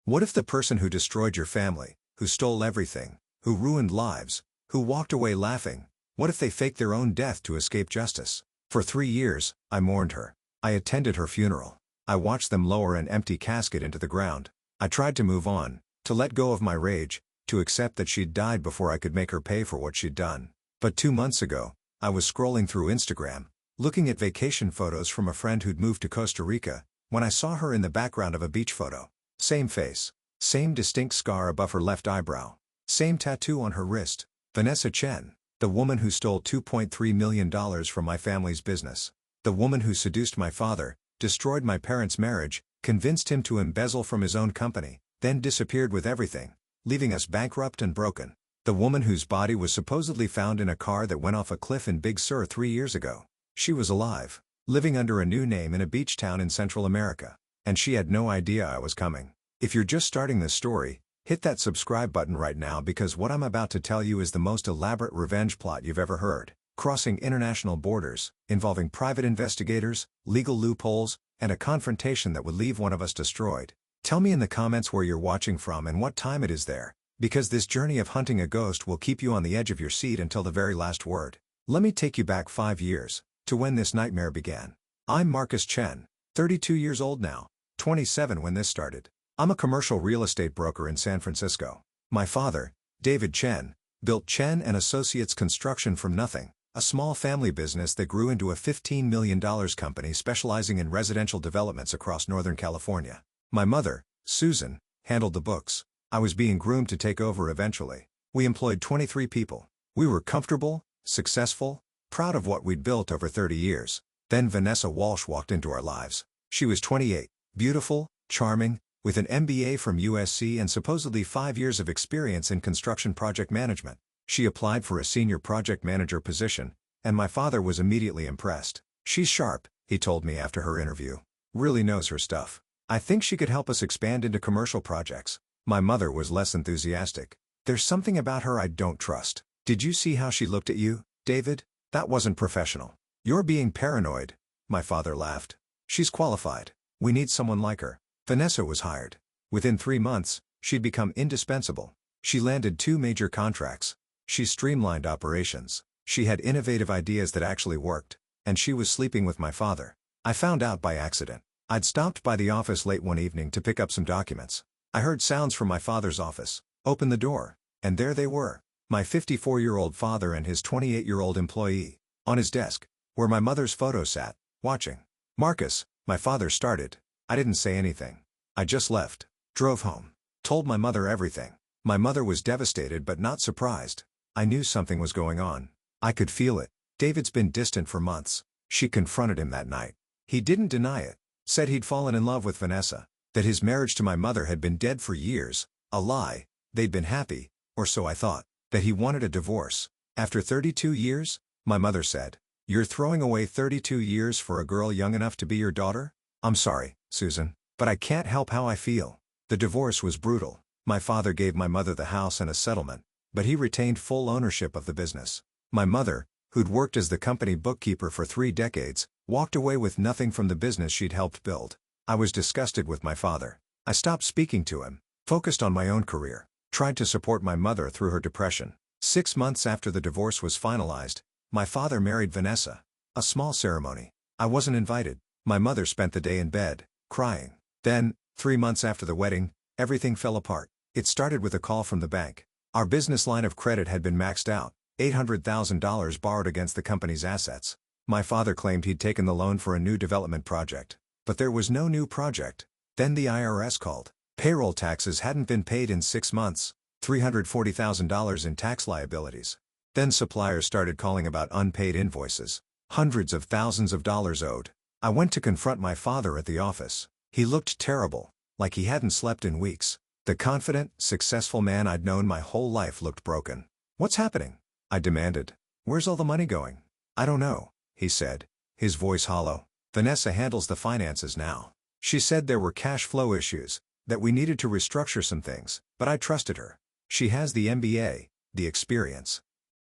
What if the person who destroyed your family, who stole everything, who ruined lives, who walked away laughing, what if they faked their own death to escape justice? For 3 years, I mourned her. I attended her funeral. I watched them lower an empty casket into the ground. I tried to move on, to let go of my rage, to accept that she'd died before I could make her pay for what she'd done. But 2 months ago, I was scrolling through Instagram, looking at vacation photos from a friend who'd moved to Costa Rica, when I saw her in the background of a beach photo. Same face, same distinct scar above her left eyebrow, same tattoo on her wrist. Vanessa Chen, the woman who stole $2.3 million from my family's business. The woman who seduced my father, destroyed my parents' marriage, convinced him to embezzle from his own company, then disappeared with everything, leaving us bankrupt and broken. The woman whose body was supposedly found in a car that went off a cliff in Big Sur 3 years ago. She was alive, living under a new name in a beach town in Central America. And she had no idea I was coming. If you're just starting this story, hit that subscribe button right now, because what I'm about to tell you is the most elaborate revenge plot you've ever heard, crossing international borders, involving private investigators, legal loopholes, and a confrontation that would leave one of us destroyed. Tell me in the comments where you're watching from and what time it is there, because this journey of hunting a ghost will keep you on the edge of your seat until the very last word. Let me take you back 5 years, to when this nightmare began. I'm Vanessa Chen, 32 years old now, 27 when this started. I'm a commercial real estate broker in San Francisco. My father, David Chen, built Chen and Associates Construction from nothing, a small family business that grew into a $15 million company specializing in residential developments across Northern California. My mother, Susan, handled the books. I was being groomed to take over eventually. We employed 23 people. We were comfortable, successful, proud of what we'd built over 30 years. Then Vanessa Walsh walked into our lives. She was 28, beautiful, charming, with an MBA from USC and supposedly 5 years of experience in construction project management. She applied for a senior project manager position, and my father was immediately impressed. She's sharp, he told me after her interview. Really knows her stuff. I think she could help us expand into commercial projects. My mother was less enthusiastic. There's something about her I don't trust. Did you see how she looked at you, David? That wasn't professional. You're being paranoid. My father laughed. She's qualified. We need someone like her. Vanessa was hired. Within 3 months, she'd become indispensable. She landed 2 major contracts. She streamlined operations. She had innovative ideas that actually worked. And she was sleeping with my father. I found out by accident. I'd stopped by the office late one evening to pick up some documents. I heard sounds from my father's office. Opened the door. And there they were. My 54-year-old father and his 28-year-old employee. On his desk, where my mother's photo sat, watching. Marcus, my father started. I didn't say anything. I just left. Drove home. Told my mother everything. My mother was devastated but not surprised. I knew something was going on. I could feel it. David's been distant for months. She confronted him that night. He didn't deny it. Said he'd fallen in love with Vanessa. That his marriage to my mother had been dead for years. A lie. They'd been happy, or so I thought. That he wanted a divorce. After 32 years? My mother said. You're throwing away 32 years for a girl young enough to be your daughter? I'm sorry, Susan, but I can't help how I feel. The divorce was brutal. My father gave my mother the house and a settlement, but he retained full ownership of the business. My mother, who'd worked as the company bookkeeper for 3 decades, walked away with nothing from the business she'd helped build. I was disgusted with my father. I stopped speaking to him, focused on my own career, tried to support my mother through her depression. 6 months after the divorce was finalized, my father married Vanessa. A small ceremony. I wasn't invited. My mother spent the day in bed, crying. Then, 3 months after the wedding, everything fell apart. It started with a call from the bank. Our business line of credit had been maxed out, $800,000 borrowed against the company's assets. My father claimed he'd taken the loan for a new development project. But there was no new project. Then the IRS called. Payroll taxes hadn't been paid in 6 months, $340,000 in tax liabilities. Then suppliers started calling about unpaid invoices. Hundreds of thousands of dollars owed. I went to confront my father at the office. He looked terrible, like he hadn't slept in weeks. The confident, successful man I'd known my whole life looked broken. What's happening? I demanded. Where's all the money going? I don't know, he said, his voice hollow. Vanessa handles the finances now. She said there were cash flow issues, that we needed to restructure some things, but I trusted her. She has the MBA, the experience.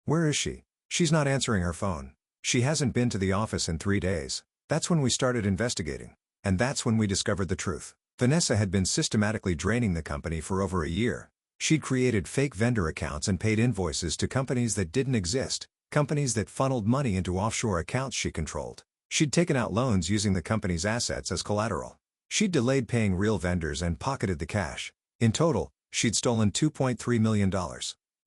Where is she? She's not answering her phone. She hasn't been to the office in 3 days. That's when we started investigating. And that's when we discovered the truth. Vanessa had been systematically draining the company for over a year. She'd created fake vendor accounts and paid invoices to companies that didn't exist, companies that funneled money into offshore accounts she controlled. She'd taken out loans using the company's assets as collateral. She'd delayed paying real vendors and pocketed the cash. In total, she'd stolen $2.3 million.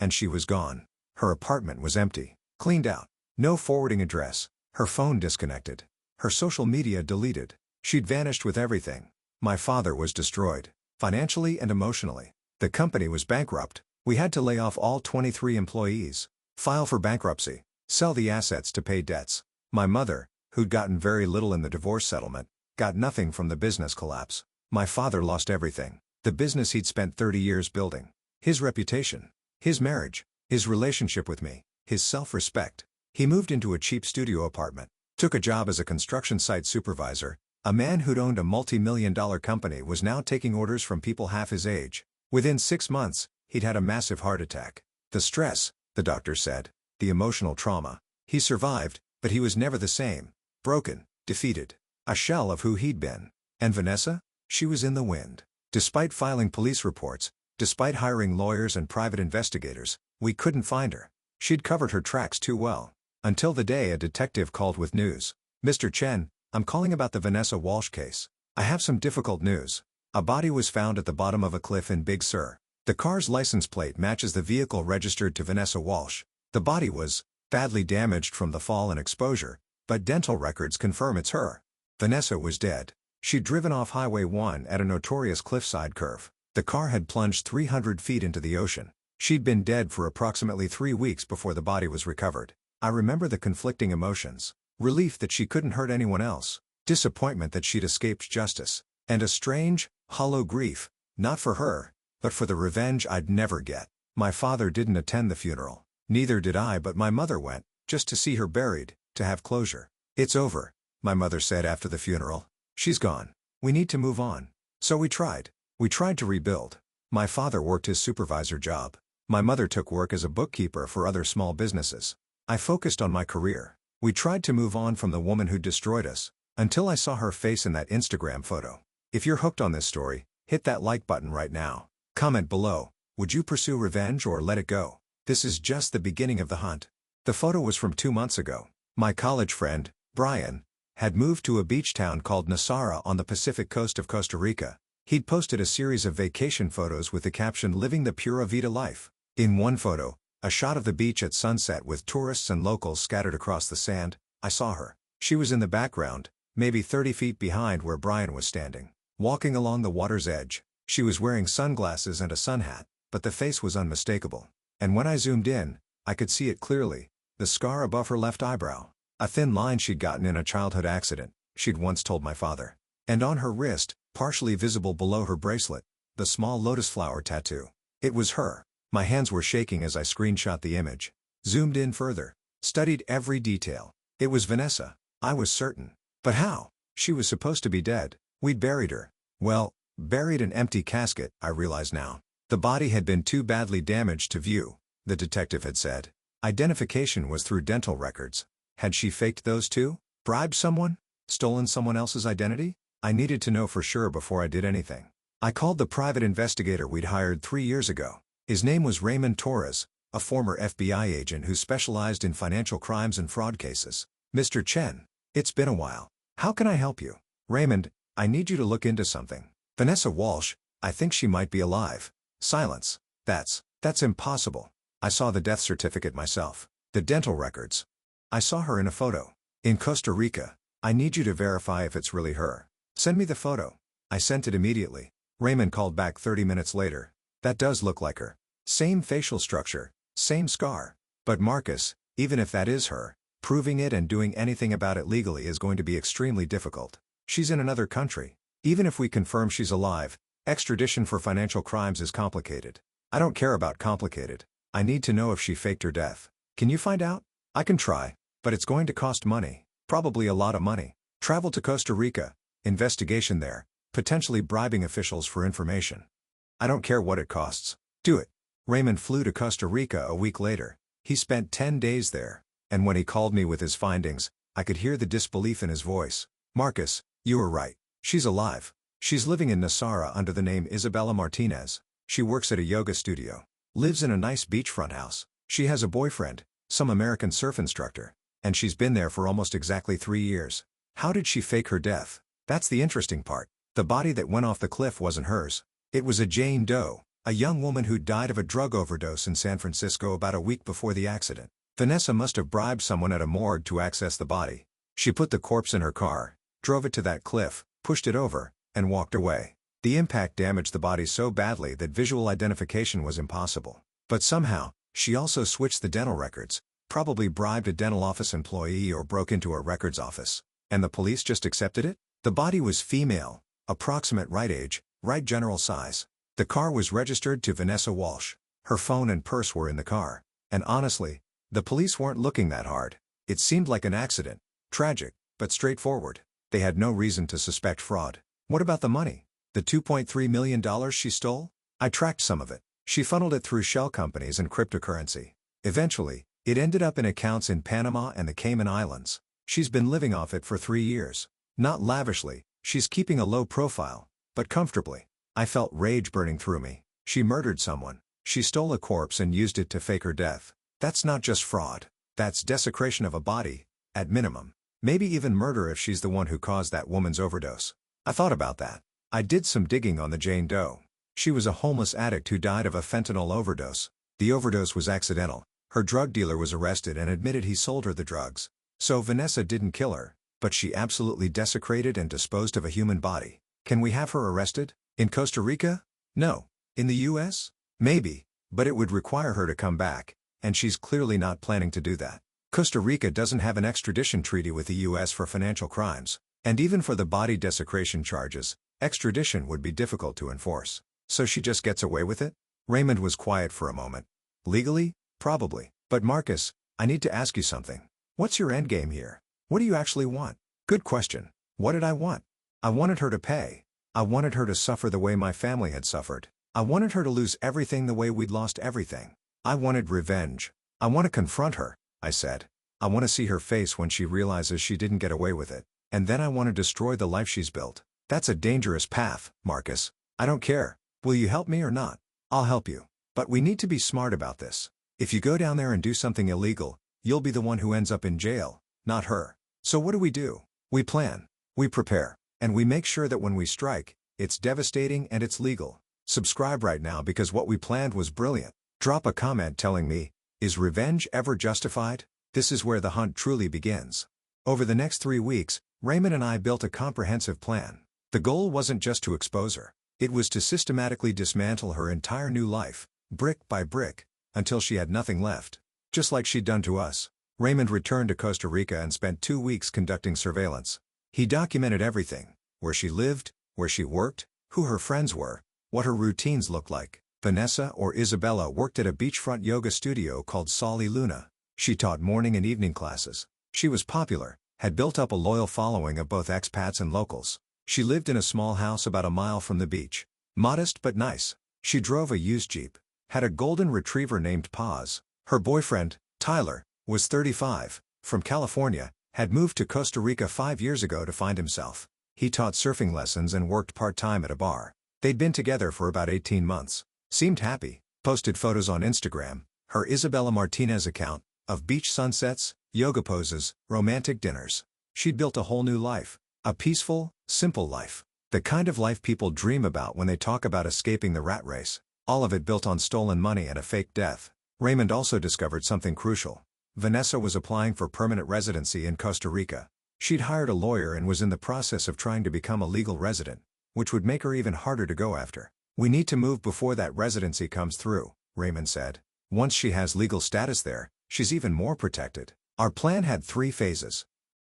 And she was gone. Her apartment was empty, cleaned out, no forwarding address, her phone disconnected, her social media deleted. She'd vanished with everything. My father was destroyed, financially and emotionally. The company was bankrupt. We had to lay off all 23 employees, file for bankruptcy, sell the assets to pay debts. My mother, who'd gotten very little in the divorce settlement, got nothing from the business collapse. My father lost everything. The business he'd spent 30 years building. His reputation. His marriage. His relationship with me. His self-respect. He moved into a cheap studio apartment. Took a job as a construction site supervisor. A man who'd owned a multi-million-dollar company was now taking orders from people half his age. Within 6 months, he'd had a massive heart attack. The stress, the doctor said. The emotional trauma. He survived, but he was never the same. Broken, defeated. A shell of who he'd been. And Vanessa? She was in the wind. Despite filing police reports, despite hiring lawyers and private investigators, we couldn't find her. She'd covered her tracks too well. Until the day a detective called with news. "Mr. Chen, I'm calling about the Vanessa Walsh case. I have some difficult news. A body was found at the bottom of a cliff in Big Sur. The car's license plate matches the vehicle registered to Vanessa Walsh. The body was badly damaged from the fall and exposure, but dental records confirm it's her. Vanessa was dead. She'd driven off Highway 1 at a notorious cliffside curve. The car had plunged 300 feet into the ocean. She'd been dead for approximately 3 weeks before the body was recovered. I remember the conflicting emotions. Relief that she couldn't hurt anyone else. Disappointment that she'd escaped justice. And a strange, hollow grief, not for her, but for the revenge I'd never get. My father didn't attend the funeral. Neither did I, but my mother went, just to see her buried, to have closure. "It's over," my mother said after the funeral. "She's gone. We need to move on." So we tried. We tried to rebuild. My father worked his supervisor job. My mother took work as a bookkeeper for other small businesses. I focused on my career. We tried to move on from the woman who destroyed us, until I saw her face in that Instagram photo. If you're hooked on this story, hit that like button right now. Comment below, would you pursue revenge or let it go? This is just the beginning of the hunt. The photo was from 2 months ago. My college friend, Brian, had moved to a beach town called Nasara on the Pacific coast of Costa Rica. He'd posted a series of vacation photos with the caption "Living the Pura Vida Life." In one photo, a shot of the beach at sunset with tourists and locals scattered across the sand, I saw her. She was in the background, maybe 30 feet behind where Brian was standing. Walking along the water's edge, she was wearing sunglasses and a sun hat, but the face was unmistakable. And when I zoomed in, I could see it clearly, the scar above her left eyebrow. A thin line she'd gotten in a childhood accident, she'd once told my father. And on her wrist, partially visible below her bracelet, the small lotus flower tattoo. It was her. My hands were shaking as I screenshot the image. Zoomed in further. Studied every detail. It was Vanessa. I was certain. But how? She was supposed to be dead. We'd buried her. Well, buried an empty casket, I realize now. The body had been too badly damaged to view, the detective had said. Identification was through dental records. Had she faked those too? Bribed someone? Stolen someone else's identity? I needed to know for sure before I did anything. I called the private investigator we'd hired 3 years ago. His name was Raymond Torres, a former FBI agent who specialized in financial crimes and fraud cases. "Mr. Chen, it's been a while. How can I help you?" "Raymond, I need you to look into something. Vanessa Walsh, I think she might be alive." Silence. That's impossible. I saw the death certificate myself. The dental records. I saw her in a photo. In Costa Rica. I need you to verify if it's really her. Send me the photo. I sent it immediately. Raymond called back 30 minutes later. "That does look like her. Same facial structure, same scar. But Marcus, even if that is her, proving it and doing anything about it legally is going to be extremely difficult. She's in another country. Even if we confirm she's alive, extradition for financial crimes is complicated. I don't care about complicated. I need to know if she faked her death. Can you find out?" "I can try, but it's going to cost money, probably a lot of money. Travel to Costa Rica, investigation there, potentially bribing officials for information. I don't care what it costs. Do it." Raymond flew to Costa Rica a week later. He spent 10 days there, and when he called me with his findings, I could hear the disbelief in his voice. "Marcus, you were right. She's alive. She's living in Nasara under the name Isabella Martinez. She works at a yoga studio. Lives in a nice beachfront house. She has a boyfriend, some American surf instructor. And she's been there for almost exactly 3 years. How did she fake her death? That's the interesting part. The body that went off the cliff wasn't hers. It was a Jane Doe, a young woman who died of a drug overdose in San Francisco about a week before the accident. Vanessa must have bribed someone at a morgue to access the body. She put the corpse in her car, drove it to that cliff, pushed it over, and walked away. The impact damaged the body so badly that visual identification was impossible. But somehow, she also switched the dental records, probably bribed a dental office employee or broke into a records office. And the police just accepted it? The body was female, approximate right age, right general size. The car was registered to Vanessa Walsh. Her phone and purse were in the car. And honestly, the police weren't looking that hard. It seemed like an accident. Tragic, but straightforward. They had no reason to suspect fraud. What about the money? The $2.3 million she stole? I tracked some of it. She funneled it through shell companies and cryptocurrency. Eventually, it ended up in accounts in Panama and the Cayman Islands. She's been living off it for 3 years. Not lavishly, she's keeping a low profile, but comfortably. I felt rage burning through me. She murdered someone. She stole a corpse and used it to fake her death. That's not just fraud. That's desecration of a body, at minimum. Maybe even murder if she's the one who caused that woman's overdose. I thought about that. I did some digging on the Jane Doe. She was a homeless addict who died of a fentanyl overdose. The overdose was accidental. Her drug dealer was arrested and admitted he sold her the drugs. So Vanessa didn't kill her, but she absolutely desecrated and disposed of a human body. Can we have her arrested? In Costa Rica? No. In the US? Maybe, but it would require her to come back, and she's clearly not planning to do that. Costa Rica doesn't have an extradition treaty with the US for financial crimes, and even for the body desecration charges, extradition would be difficult to enforce. So she just gets away with it? Raymond was quiet for a moment. Legally? Probably. But Marcus, I need to ask you something. What's your endgame here? What do you actually want? Good question. What did I want? I wanted her to pay. I wanted her to suffer the way my family had suffered. I wanted her to lose everything the way we'd lost everything. I wanted revenge. I want to confront her, I said. I want to see her face when she realizes she didn't get away with it. And then I want to destroy the life she's built. That's a dangerous path, Marcus. I don't care. Will you help me or not? I'll help you. But we need to be smart about this. If you go down there and do something illegal, you'll be the one who ends up in jail, not her. So what do? We plan. We prepare. And we make sure that when we strike, it's devastating and it's legal. Subscribe right now because what we planned was brilliant. Drop a comment telling me, is revenge ever justified? This is where the hunt truly begins. Over the next 3 weeks, Raymond and I built a comprehensive plan. The goal wasn't just to expose her. It was to systematically dismantle her entire new life, brick by brick, until she had nothing left. Just like she'd done to us. Raymond returned to Costa Rica and spent 2 weeks conducting surveillance. He documented everything: where she lived, where she worked, who her friends were, what her routines looked like. Vanessa, or Isabella, worked at a beachfront yoga studio called Soli Luna. She taught morning and evening classes. She was popular, had built up a loyal following of both expats and locals. She lived in a small house about a mile from the beach. Modest but nice. She drove a used Jeep. Had a golden retriever named Paz. Her boyfriend, Tyler, was 35, from California, had moved to Costa Rica 5 years ago to find himself. He taught surfing lessons and worked part-time at a bar. They'd been together for about 18 months. Seemed happy. Posted photos on Instagram, her Isabella Martinez account, of beach sunsets, yoga poses, romantic dinners. She'd built a whole new life. A peaceful, simple life. The kind of life people dream about when they talk about escaping the rat race. All of it built on stolen money and a fake death. Raymond also discovered something crucial. Vanessa was applying for permanent residency in Costa Rica. She'd hired a lawyer and was in the process of trying to become a legal resident, which would make her even harder to go after. We need to move before that residency comes through, Raymond said. Once she has legal status there, she's even more protected. Our plan had 3 phases.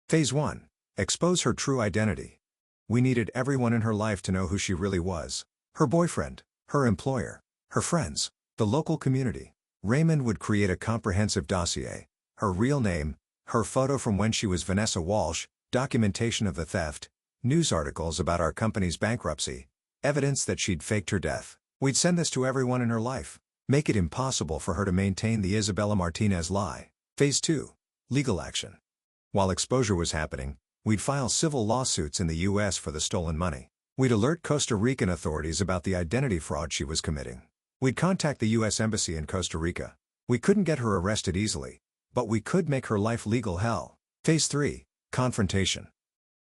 Phase 1. Expose her true identity. We needed everyone in her life to know who she really was. Her boyfriend, her employer, her friends, the local community. Raymond would create a comprehensive dossier. Her real name, her photo from when she was Vanessa Walsh, documentation of the theft, news articles about our company's bankruptcy, evidence that she'd faked her death. We'd send this to everyone in her life. Make it impossible for her to maintain the Isabella Martinez lie. Phase 2. Legal action. While exposure was happening, we'd file civil lawsuits in the US for the stolen money. We'd alert Costa Rican authorities about the identity fraud she was committing. We'd contact the U.S. Embassy in Costa Rica. We couldn't get her arrested easily, but we could make her life legal hell. Phase 3. Confrontation.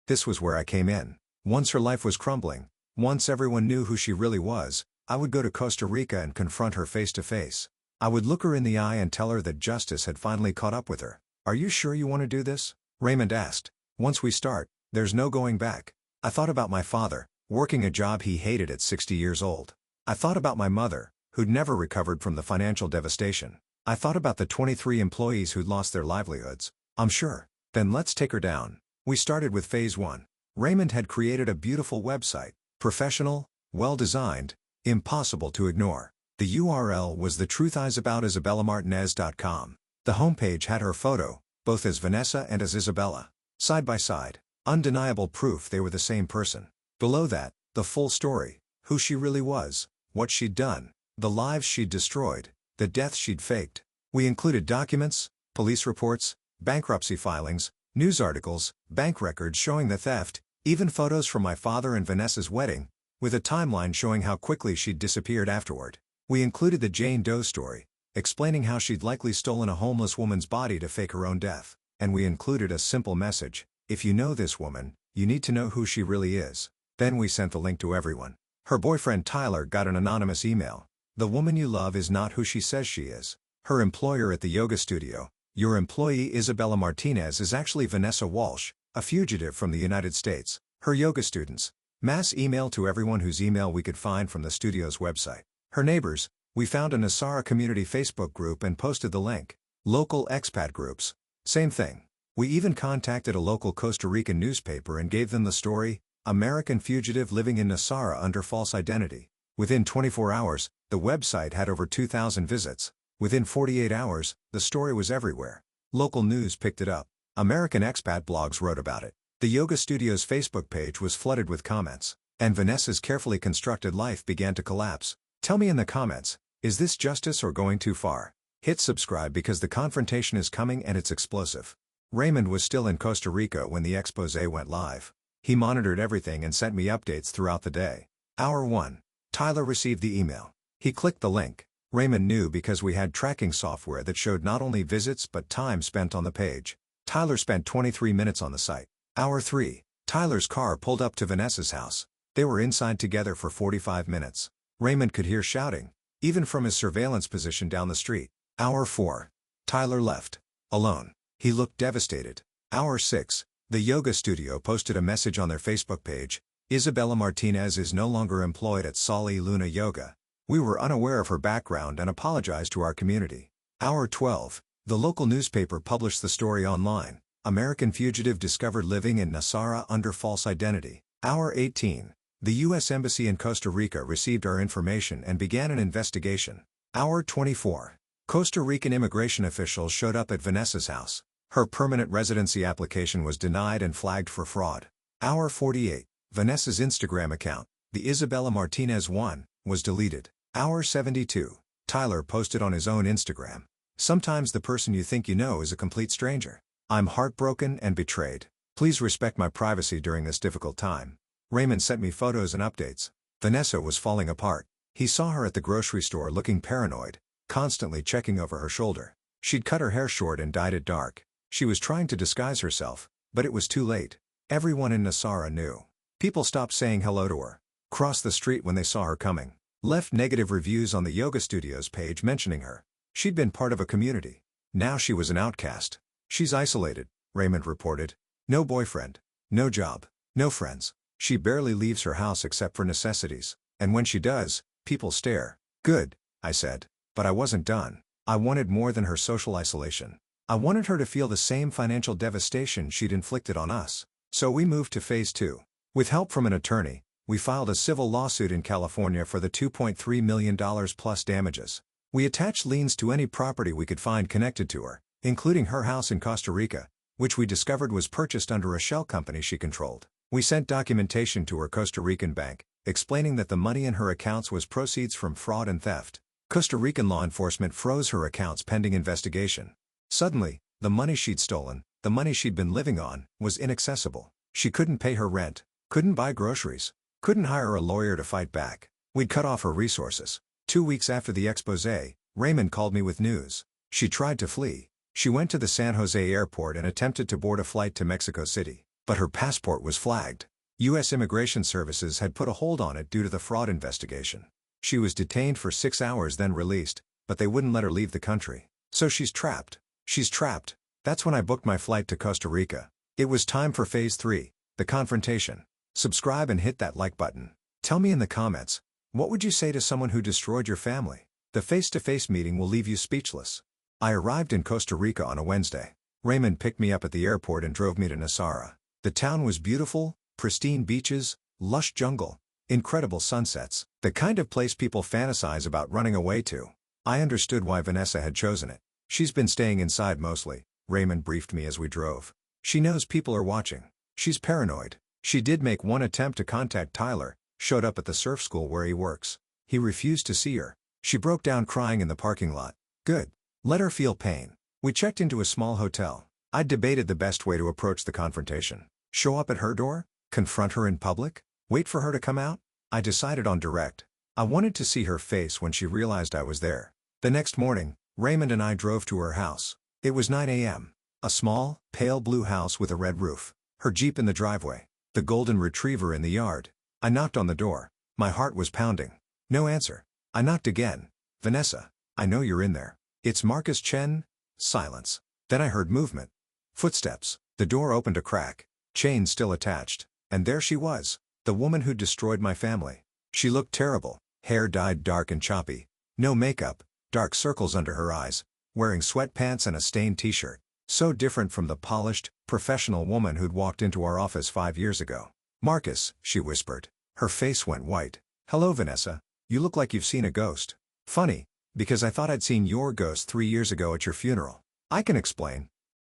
This was where I came in. Once her life was crumbling, once everyone knew who she really was, I would go to Costa Rica and confront her face to face. I would look her in the eye and tell her that justice had finally caught up with her. "Are you sure you want to do this?" Raymond asked. "Once we start, there's no going back." I thought about my father, working a job he hated at 60 years old. I thought about my mother, who'd never recovered from the financial devastation. I thought about the 23 employees who'd lost their livelihoods. "I'm sure." "Then let's take her down." We started with Phase 1. Raymond had created a beautiful website. Professional, well-designed, impossible to ignore. The URL was thetruthisisaboutisabellamartinez.com. The homepage had her photo, both as Vanessa and as Isabella. Side by side, undeniable proof they were the same person. Below that, the full story, who she really was, what she'd done, the lives she'd destroyed, the deaths she'd faked. We included documents, police reports, bankruptcy filings, news articles, bank records showing the theft, even photos from my father and Vanessa's wedding, with a timeline showing how quickly she'd disappeared afterward. We included the Jane Doe story, explaining how she'd likely stolen a homeless woman's body to fake her own death. And we included a simple message: if you know this woman, you need to know who she really is. Then we sent the link to everyone. Her boyfriend Tyler got an anonymous email. "The woman you love is not who she says she is." Her employer at the yoga studio: "Your employee Isabella Martinez is actually Vanessa Walsh, a fugitive from the United States." Her yoga students: mass email to everyone whose email we could find from the studio's website. Her neighbors: we found a Nasara community Facebook group and posted the link. Local expat groups: same thing. We even contacted a local Costa Rican newspaper and gave them the story, "American Fugitive Living in Nasara Under False Identity." Within 24 hours, the website had over 2,000 visits. Within 48 hours, the story was everywhere. Local news picked it up. American expat blogs wrote about it. The yoga studio's Facebook page was flooded with comments. And Vanessa's carefully constructed life began to collapse. Tell me in the comments, is this justice or going too far? Hit subscribe because the confrontation is coming and it's explosive. Raymond was still in Costa Rica when the expose went live. He monitored everything and sent me updates throughout the day. Hour 1. Tyler received the email. He clicked the link. Raymond knew because we had tracking software that showed not only visits but time spent on the page. Tyler spent 23 minutes on the site. Hour 3. Tyler's car pulled up to Vanessa's house. They were inside together for 45 minutes. Raymond could hear shouting, even from his surveillance position down the street. Hour 4. Tyler left. Alone. He looked devastated. Hour 6. The yoga studio posted a message on their Facebook page: "Isabella Martinez is no longer employed at Sali Luna Yoga. We were unaware of her background and apologized to our community." Hour 12. The local newspaper published the story online. "American fugitive discovered living in Nasara under false identity." Hour 18. The U.S. Embassy in Costa Rica received our information and began an investigation. Hour 24. Costa Rican immigration officials showed up at Vanessa's house. Her permanent residency application was denied and flagged for fraud. Hour 48. Vanessa's Instagram account, the Isabella Martinez one, was deleted. Hour 72. Tyler posted on his own Instagram: "Sometimes the person you think you know is a complete stranger. I'm heartbroken and betrayed. Please respect my privacy during this difficult time." Raymond sent me photos and updates. Vanessa was falling apart. He saw her at the grocery store looking paranoid, constantly checking over her shoulder. She'd cut her hair short and dyed it dark. She was trying to disguise herself, but it was too late. Everyone in Nasara knew. People stopped saying hello to her, crossed the street when they saw her coming, left negative reviews on the yoga studio's page mentioning her. She'd been part of a community. Now she was an outcast. "She's isolated," Raymond reported. "No boyfriend, no job, no friends. She barely leaves her house except for necessities, and when she does, people stare." "Good," I said. But I wasn't done. I wanted more than her social isolation. I wanted her to feel the same financial devastation she'd inflicted on us. So we moved to Phase 2. With help from an attorney, we filed a civil lawsuit in California for the $2.3 million plus damages. We attached liens to any property we could find connected to her, including her house in Costa Rica, which we discovered was purchased under a shell company she controlled. We sent documentation to her Costa Rican bank, explaining that the money in her accounts was proceeds from fraud and theft. Costa Rican law enforcement froze her accounts pending investigation. Suddenly, the money she'd stolen, the money she'd been living on, was inaccessible. She couldn't pay her rent, couldn't buy groceries, Couldn't hire a lawyer to fight back. We'd cut off her resources. 2 weeks after the exposé, Raymond called me with news. She tried to flee. She went to the San Jose airport and attempted to board a flight to Mexico City, but her passport was flagged. U.S. Immigration Services had put a hold on it due to the fraud investigation. She was detained for 6 hours then released, but they wouldn't let her leave the country. So she's trapped. She's trapped. That's when I booked my flight to Costa Rica. It was time for Phase 3, the confrontation. Subscribe and hit that like button. Tell me in the comments, what would you say to someone who destroyed your family? The face-to-face meeting will leave you speechless. I arrived in Costa Rica on a Wednesday. Raymond picked me up at the airport and drove me to Nosara. The town was beautiful, pristine beaches, lush jungle, incredible sunsets, the kind of place people fantasize about running away to. I understood why Vanessa had chosen it. She's been staying inside mostly, Raymond briefed me as we drove. She knows people are watching. She's paranoid. She did make one attempt to contact Tyler, showed up at the surf school where he works. He refused to see her. She broke down crying in the parking lot. Good. Let her feel pain. We checked into a small hotel. I debated the best way to approach the confrontation. Show up at her door? Confront her in public? Wait for her to come out? I decided on direct. I wanted to see her face when she realized I was there. The next morning, Raymond and I drove to her house. It was 9 a.m. A small, pale blue house with a red roof. Her Jeep in the driveway. The golden retriever in the yard. I knocked on the door. My heart was pounding. No answer. I knocked again. Vanessa, I know you're in there. It's Marcus Chen. Silence. Then I heard movement. Footsteps. The door opened a crack. Chain still attached. And there she was. The woman who destroyed my family. She looked terrible. Hair dyed dark and choppy. No makeup. Dark circles under her eyes. Wearing sweatpants and a stained t-shirt. So different from the polished, professional woman who'd walked into our office 5 years ago. Marcus, she whispered. Her face went white. Hello Vanessa. You look like you've seen a ghost. Funny, because I thought I'd seen your ghost 3 years ago at your funeral. I can explain.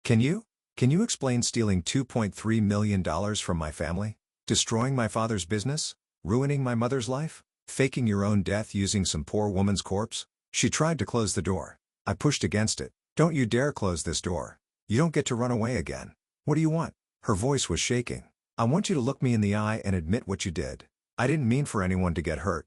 Can you? Can you explain stealing $2.3 million from my family? Destroying my father's business? Ruining my mother's life? Faking your own death using some poor woman's corpse? She tried to close the door. I pushed against it. Don't you dare close this door. You don't get to run away again. What do you want? Her voice was shaking. I want you to look me in the eye and admit what you did. I didn't mean for anyone to get hurt.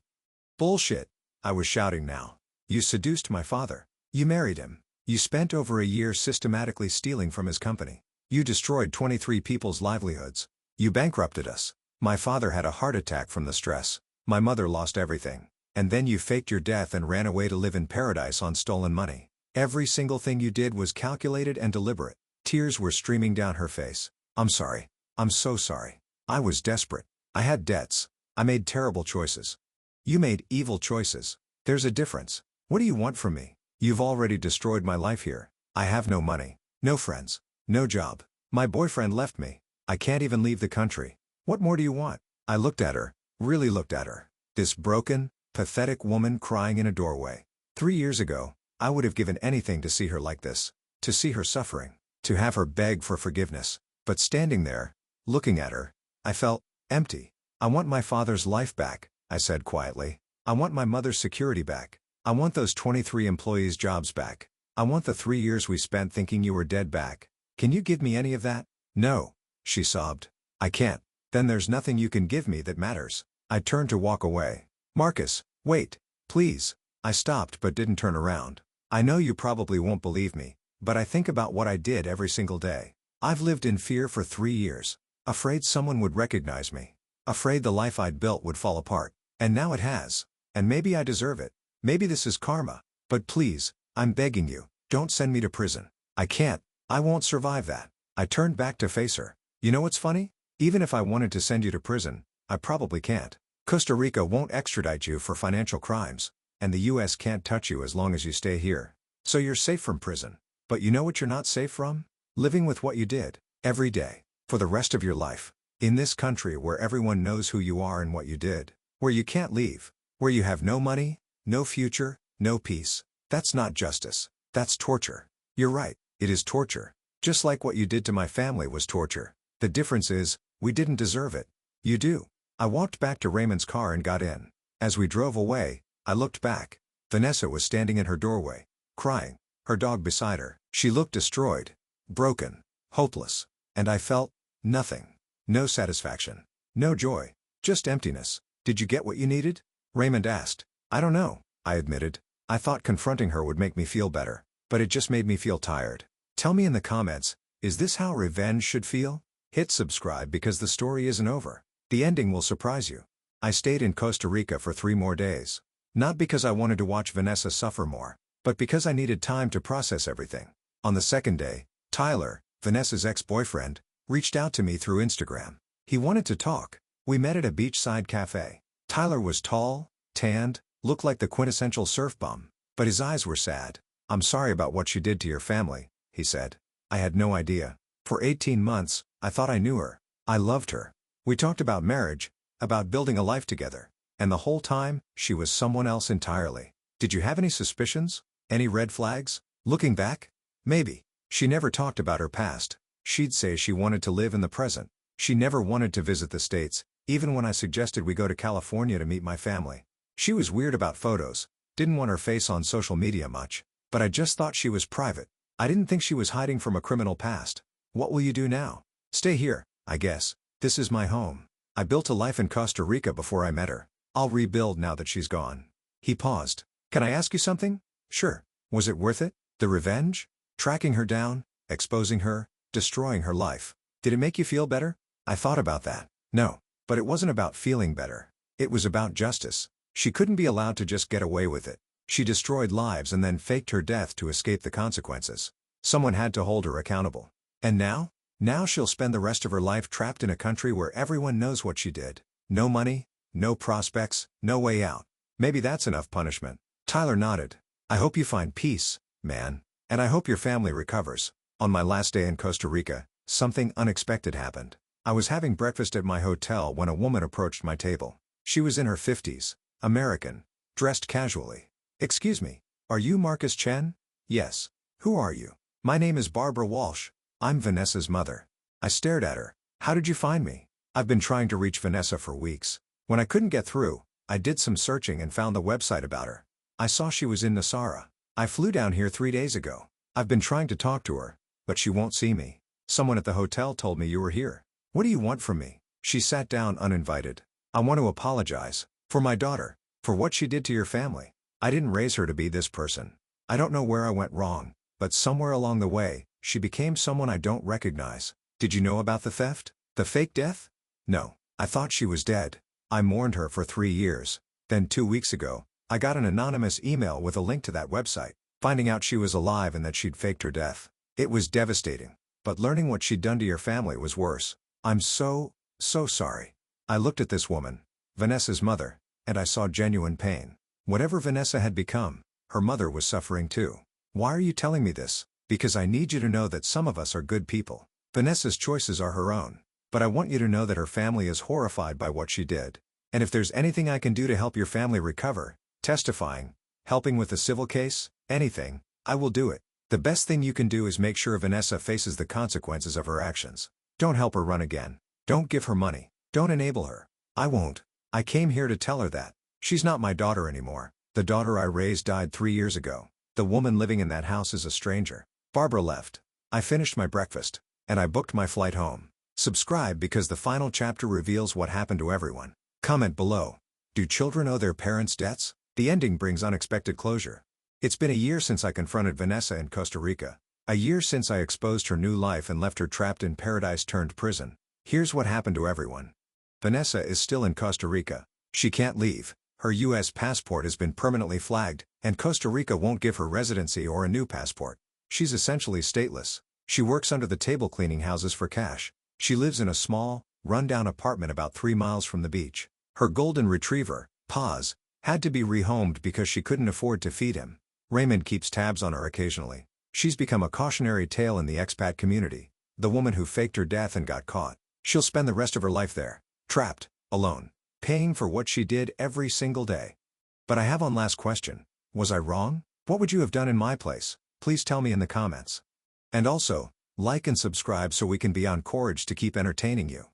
Bullshit. I was shouting now. You seduced my father. You married him. You spent over a year systematically stealing from his company. You destroyed 23 people's livelihoods. You bankrupted us. My father had a heart attack from the stress. My mother lost everything. And then you faked your death and ran away to live in paradise on stolen money. Every single thing you did was calculated and deliberate. Tears were streaming down her face. I'm sorry. I'm so sorry. I was desperate. I had debts. I made terrible choices. You made evil choices. There's a difference. What do you want from me? You've already destroyed my life here. I have no money, no friends, no job. My boyfriend left me. I can't even leave the country. What more do you want? I looked at her, really looked at her. This broken, pathetic woman crying in a doorway. 3 years ago, I would have given anything to see her like this. To see her suffering. To have her beg for forgiveness. But standing there, looking at her, I felt empty. I want my father's life back, I said quietly. I want my mother's security back. I want those 23 employees' jobs back. I want the 3 years we spent thinking you were dead back. Can you give me any of that? No, she sobbed. I can't. Then there's nothing you can give me that matters. I turned to walk away. Marcus, wait, please. I stopped but didn't turn around. I know you probably won't believe me, but I think about what I did every single day. I've lived in fear for 3 years. Afraid someone would recognize me. Afraid the life I'd built would fall apart. And now it has. And maybe I deserve it. Maybe this is karma. But please, I'm begging you, don't send me to prison. I can't. I won't survive that. I turned back to face her. You know what's funny? Even if I wanted to send you to prison, I probably can't. Costa Rica won't extradite you for financial crimes. And the US can't touch you as long as you stay here. So you're safe from prison. But you know what you're not safe from? Living with what you did. Every day. For the rest of your life. In this country where everyone knows who you are and what you did. Where you can't leave. Where you have no money, no future, no peace. That's not justice. That's torture. You're right, it is torture. Just like what you did to my family was torture. The difference is, we didn't deserve it. You do. I walked back to Raymond's car and got in. As we drove away, I looked back. Vanessa was standing in her doorway, crying, her dog beside her. She looked destroyed, broken, hopeless. And I felt nothing. No satisfaction. No joy. Just emptiness. Did you get what you needed? Raymond asked. I don't know, I admitted. I thought confronting her would make me feel better, but it just made me feel tired. Tell me in the comments, is this how revenge should feel? Hit subscribe because the story isn't over. The ending will surprise you. I stayed in Costa Rica for 3 more days. Not because I wanted to watch Vanessa suffer more, but because I needed time to process everything. On the second day, Tyler, Vanessa's ex-boyfriend, reached out to me through Instagram. He wanted to talk. We met at a beachside cafe. Tyler was tall, tanned, looked like the quintessential surf bum, but his eyes were sad. I'm sorry about what she did to your family, he said. I had no idea. For 18 months, I thought I knew her. I loved her. We talked about marriage, about building a life together. And the whole time, she was someone else entirely. Did you have any suspicions? Any red flags? Looking back? Maybe. She never talked about her past. She'd say she wanted to live in the present. She never wanted to visit the States, even when I suggested we go to California to meet my family. She was weird about photos, didn't want her face on social media much, but I just thought she was private. I didn't think she was hiding from a criminal past. What will you do now? Stay here, I guess. This is my home. I built a life in Costa Rica before I met her. I'll rebuild now that she's gone. He paused. Can I ask you something? Sure. Was it worth it? The revenge? Tracking her down, exposing her, destroying her life. Did it make you feel better? I thought about that. No. But it wasn't about feeling better. It was about justice. She couldn't be allowed to just get away with it. She destroyed lives and then faked her death to escape the consequences. Someone had to hold her accountable. And now? Now she'll spend the rest of her life trapped in a country where everyone knows what she did. No money, no prospects, no way out. Maybe that's enough punishment. Tyler nodded. I hope you find peace, man. And I hope your family recovers. On my last day in Costa Rica, something unexpected happened. I was having breakfast at my hotel when a woman approached my table. She was in her 50s, American, dressed casually. Excuse me, are you Marcus Chen? Yes. Who are you? My name is Barbara Walsh. I'm Vanessa's mother. I stared at her. How did you find me? I've been trying to reach Vanessa for weeks. When I couldn't get through, I did some searching and found the website about her. I saw she was in Nasara. I flew down here 3 days ago. I've been trying to talk to her, but she won't see me. Someone at the hotel told me you were here. What do you want from me? She sat down uninvited. I want to apologize. For my daughter. For what she did to your family. I didn't raise her to be this person. I don't know where I went wrong, but somewhere along the way, she became someone I don't recognize. Did you know about the theft? The fake death? No. I thought she was dead. I mourned her for 3 years. Then 2 weeks ago, I got an anonymous email with a link to that website, finding out she was alive and that she'd faked her death. It was devastating. But learning what she'd done to your family was worse. I'm so sorry. I looked at this woman, Vanessa's mother, and I saw genuine pain. Whatever Vanessa had become, her mother was suffering too. Why are you telling me this? Because I need you to know that some of us are good people. Vanessa's choices are her own. But I want you to know that her family is horrified by what she did. And if there's anything I can do to help your family recover, testifying, helping with the civil case, anything, I will do it. The best thing you can do is make sure Vanessa faces the consequences of her actions. Don't help her run again. Don't give her money. Don't enable her. I won't. I came here to tell her that. She's not my daughter anymore. The daughter I raised died 3 years ago. The woman living in that house is a stranger. Barbara left. I finished my breakfast. And I booked my flight home. Subscribe because the final chapter reveals what happened to everyone. Comment below. Do children owe their parents debts? The ending brings unexpected closure. It's been a year since I confronted Vanessa in Costa Rica. A year since I exposed her new life and left her trapped in paradise-turned-prison. Here's what happened to everyone. Vanessa is still in Costa Rica. She can't leave. Her U.S. passport has been permanently flagged, and Costa Rica won't give her residency or a new passport. She's essentially stateless. She works under the table cleaning houses for cash. She lives in a small, run-down apartment about 3 miles from the beach. Her golden retriever, Paz, had to be rehomed because she couldn't afford to feed him. Raymond keeps tabs on her occasionally. She's become a cautionary tale in the expat community. The woman who faked her death and got caught. She'll spend the rest of her life there, trapped, alone, paying for what she did every single day. But I have one last question. Was I wrong? What would you have done in my place? Please tell me in the comments. And also, like and subscribe so we can be on courage to keep entertaining you.